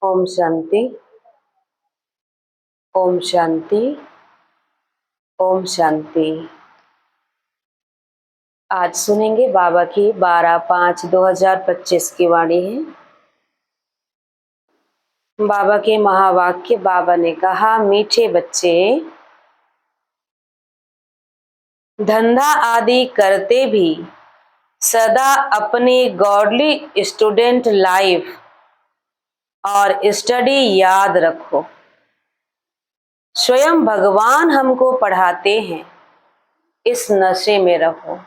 ओम शांति। ओम शांति। ओम शांति। आज सुनेंगे बाबा की 12/5/2025 की वाणी है। बाबा के महावाक्य। बाबा ने कहा, मीठे बच्चे, धंधा आदि करते भी सदा अपनी गॉडली स्टूडेंट लाइफ और स्टडी याद रखो। स्वयं भगवान हमको पढ़ाते हैं, इस नशे में रहो।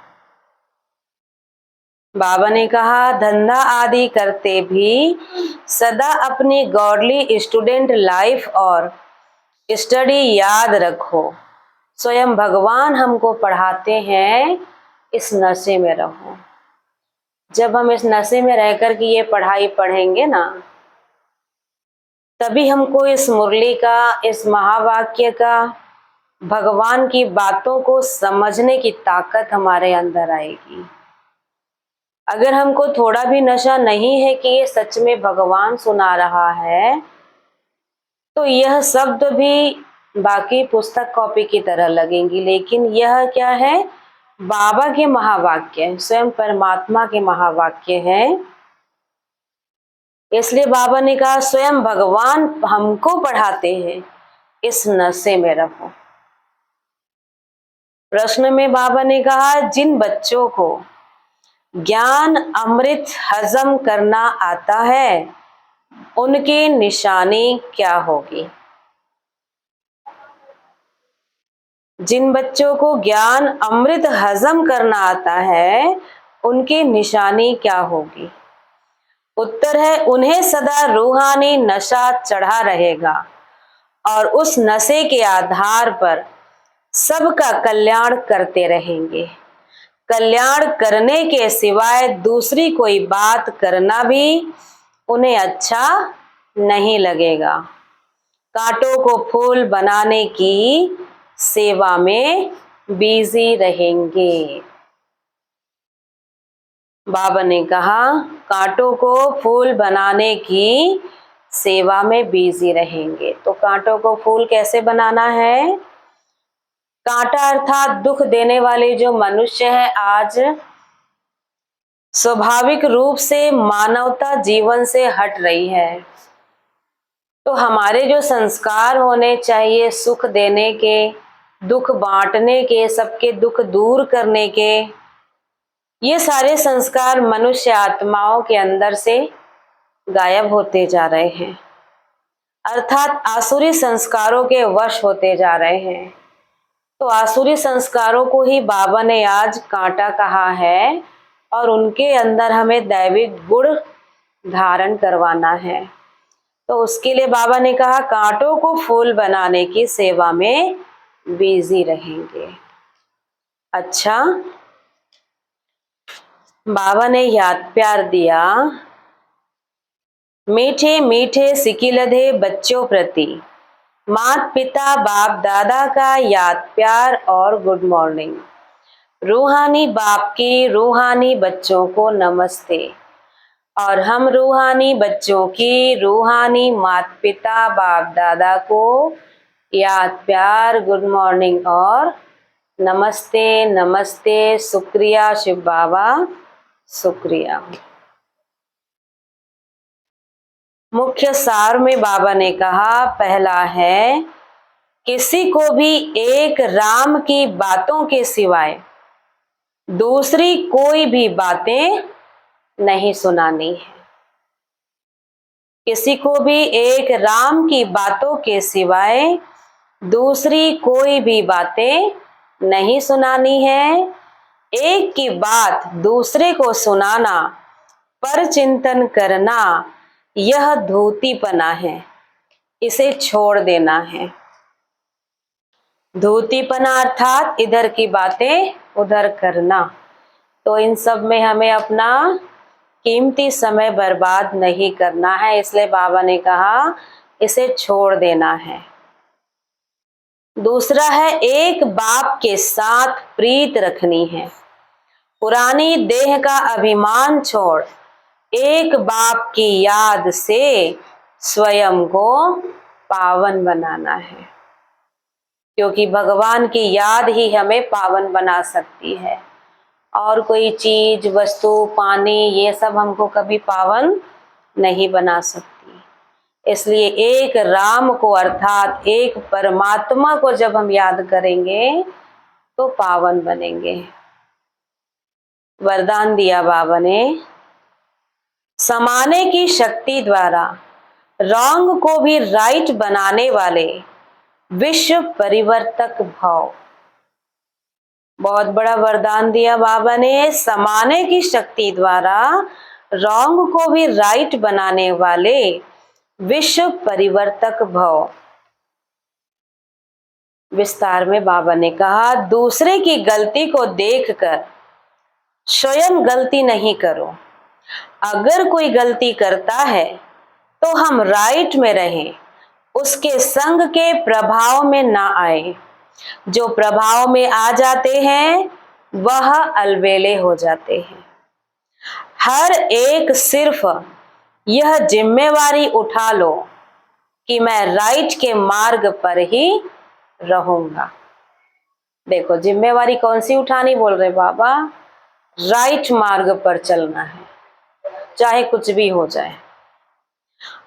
बाबा ने कहा, धंधा आदि करते भी सदा अपनी गॉडली स्टूडेंट लाइफ और स्टडी याद रखो। स्वयं भगवान हमको पढ़ाते हैं, इस नशे में रहो। जब हम इस नशे में रहकर के ये पढ़ाई पढ़ेंगे ना, तभी हमको इस मुरली का, इस महावाक्य का, भगवान की बातों को समझने की ताकत हमारे अंदर आएगी। अगर हमको थोड़ा भी नशा नहीं है कि ये सच में भगवान सुना रहा है, तो यह शब्द भी बाकी पुस्तक कॉपी की तरह लगेंगी, लेकिन यह क्या है? बाबा के महावाक्य, स्वयं परमात्मा के महावाक्य है। इसलिए बाबा ने कहा, स्वयं भगवान हमको पढ़ाते हैं, इस नशे में रहो। प्रश्न में बाबा ने कहा, जिन बच्चों को ज्ञान अमृत हजम करना आता है, उनकी निशानी क्या होगी? जिन बच्चों को ज्ञान अमृत हजम करना आता है, उनकी निशानी क्या होगी? उत्तर है, उन्हें सदा रूहानी नशा चढ़ा रहेगा और उस नशे के आधार पर सबका कल्याण करते रहेंगे। कल्याण करने के सिवाय दूसरी कोई बात करना भी उन्हें अच्छा नहीं लगेगा। कांटों को फूल बनाने की सेवा में बिजी रहेंगे। बाबा ने कहा, कांटों को फूल बनाने की सेवा में बिजी रहेंगे। तो कांटों को फूल कैसे बनाना है? कांटा अर्थात दुख देने वाले जो मनुष्य है, आज स्वाभाविक रूप से मानवता जीवन से हट रही है। तो हमारे जो संस्कार होने चाहिए, सुख देने के, दुख बांटने के, सबके दुख दूर करने के, ये सारे संस्कार मनुष्य आत्माओं के अंदर से गायब होते जा रहे हैं, अर्थात आसुरी संस्कारों के वश होते जा रहे हैं। तो आसुरी संस्कारों को ही बाबा ने आज कांटा कहा है और उनके अंदर हमें दैविक गुण धारण करवाना है। तो उसके लिए बाबा ने कहा, कांटों को फूल बनाने की सेवा में बिजी रहेंगे। अच्छा, बाबा ने याद प्यार दिया, मीठे मीठे सिकिलधे बच्चों प्रति माता पिता बाप दादा का याद प्यार और गुड मॉर्निंग। रूहानी बाप की रूहानी बच्चों को नमस्ते, और हम रूहानी बच्चों की रूहानी माता पिता बाप दादा को याद प्यार, गुड मॉर्निंग और नमस्ते। नमस्ते, शुक्रिया शिव बाबा, शुक्रिया। मुख्य सार में बाबा ने कहा, पहला है, किसी को भी एक राम की बातों के सिवाय दूसरी कोई भी बातें नहीं सुनानी है। किसी को भी एक राम की बातों के सिवाय दूसरी कोई भी बातें नहीं सुनानी है। एक की बात दूसरे को सुनाना, पर चिंतन करना, यह धूतीपना है, इसे छोड़ देना है। धूतीपना अर्थात इधर की बातें उधर करना। तो इन सब में हमें अपना कीमती समय बर्बाद नहीं करना है, इसलिए बाबा ने कहा इसे छोड़ देना है। दूसरा है, एक बाप के साथ प्रीत रखनी है। पुरानी देह का अभिमान छोड़ एक बाप की याद से स्वयं को पावन बनाना है, क्योंकि भगवान की याद ही हमें पावन बना सकती है। और कोई चीज, वस्तु, पानी, ये सब हमको कभी पावन नहीं बना सकती। इसलिए एक राम को अर्थात एक परमात्मा को जब हम याद करेंगे तो पावन बनेंगे। वरदान दिया बाबा ने, समाने की शक्ति द्वारा रॉन्ग को भी राइट बनाने वाले विश्व परिवर्तक भाव। बहुत बड़ा वरदान दिया बाबा ने, समाने की शक्ति द्वारा रॉन्ग को भी राइट बनाने वाले विश्व परिवर्तक भव। विस्तार में बाबा ने कहा, दूसरे की गलती को देखकर स्वयं गलती नहीं करो। अगर कोई गलती करता है तो हम राइट में रहें, उसके संग के प्रभाव में ना आए। जो प्रभाव में आ जाते हैं वह अलबेले हो जाते हैं। हर एक सिर्फ यह जिम्मेवारी उठा लो कि मैं राइट के मार्ग पर ही रहूंगा। देखो, जिम्मेवारी कौन सी उठानी बोल रहे बाबा? राइट मार्ग पर चलना है, चाहे कुछ भी हो जाए।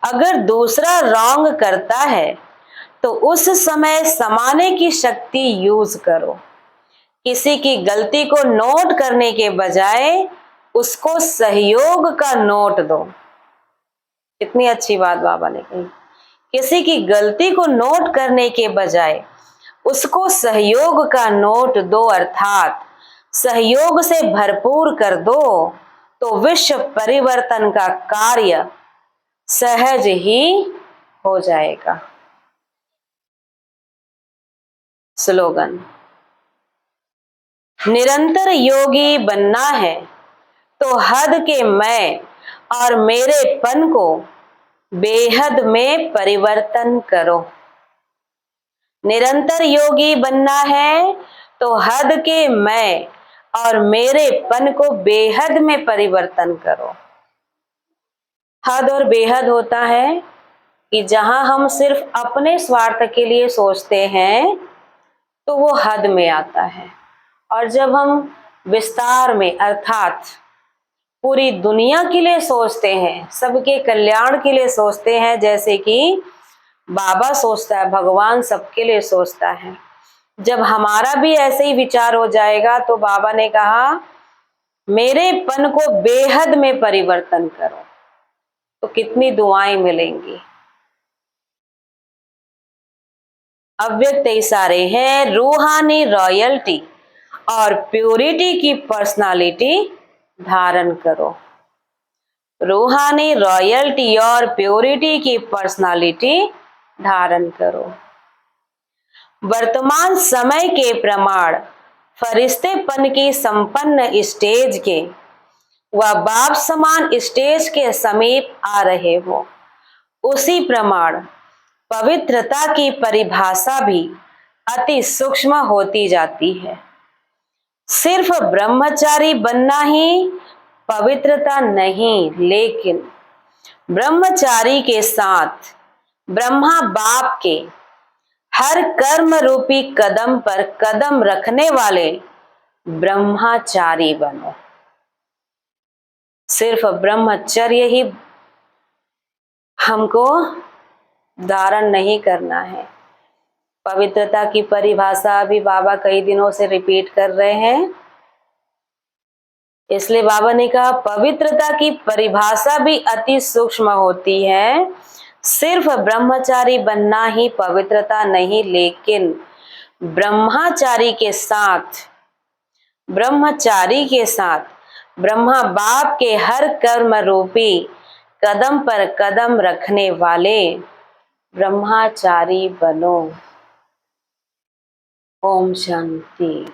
अगर दूसरा रॉन्ग करता है तो उस समय समाने की शक्ति यूज करो। किसी की गलती को नोट करने के बजाय उसको सहयोग का नोट दो। कितनी अच्छी बात बाबा ने कही। किसी की गलती को नोट करने के बजाय उसको सहयोग का नोट दो, अर्थात सहयोग से भरपूर कर दो, तो विश्व परिवर्तन का कार्य सहज ही हो जाएगा। स्लोगन, निरंतर योगी बनना है तो हद के मैं और मेरेपन को बेहद में परिवर्तन करो। निरंतर योगी बनना है तो हद के मैं और मेरेपन को बेहद में परिवर्तन करो। हद और बेहद होता है कि जहां हम सिर्फ अपने स्वार्थ के लिए सोचते हैं तो वो हद में आता है, और जब हम विस्तार में अर्थात पूरी दुनिया के लिए सोचते हैं, सबके कल्याण के लिए सोचते हैं, जैसे कि बाबा सोचता है, भगवान सबके लिए सोचता है। जब हमारा भी ऐसे ही विचार हो जाएगा तो बाबा ने कहा मेरेपन को बेहद में परिवर्तन करो, तो कितनी दुआएं मिलेंगी। अव्यक्त इशारे हैं, रूहानी रॉयल्टी और प्योरिटी की पर्सनालिटी धारण करो। रूहानी रॉयल्टी और प्योरिटी की पर्सनालिटी धारण करो। वर्तमान समय के प्रमाण फरिश्तेपन की संपन्न स्टेज के व बाप समान स्टेज के समीप आ रहे हो, उसी प्रमाण पवित्रता की परिभाषा भी अति सूक्ष्म होती जाती है। सिर्फ ब्रह्मचारी बनना ही पवित्रता नहीं, लेकिन ब्रह्मचारी के साथ ब्रह्मा बाप के हर कर्म रूपी कदम पर कदम रखने वाले ब्रह्मचारी बनो। सिर्फ ब्रह्मचर्य ही हमको धारण नहीं करना है। पवित्रता की परिभाषा भी बाबा कई दिनों से रिपीट कर रहे हैं, इसलिए बाबा ने कहा पवित्रता की परिभाषा भी अति सूक्ष्म होती है। सिर्फ ब्रह्मचारी बनना ही पवित्रता नहीं, लेकिन ब्रह्मचारी के साथ ब्रह्मा बाप के हर कर्म रूपी कदम पर कदम रखने वाले ब्रह्मचारी बनो। ओम शांति।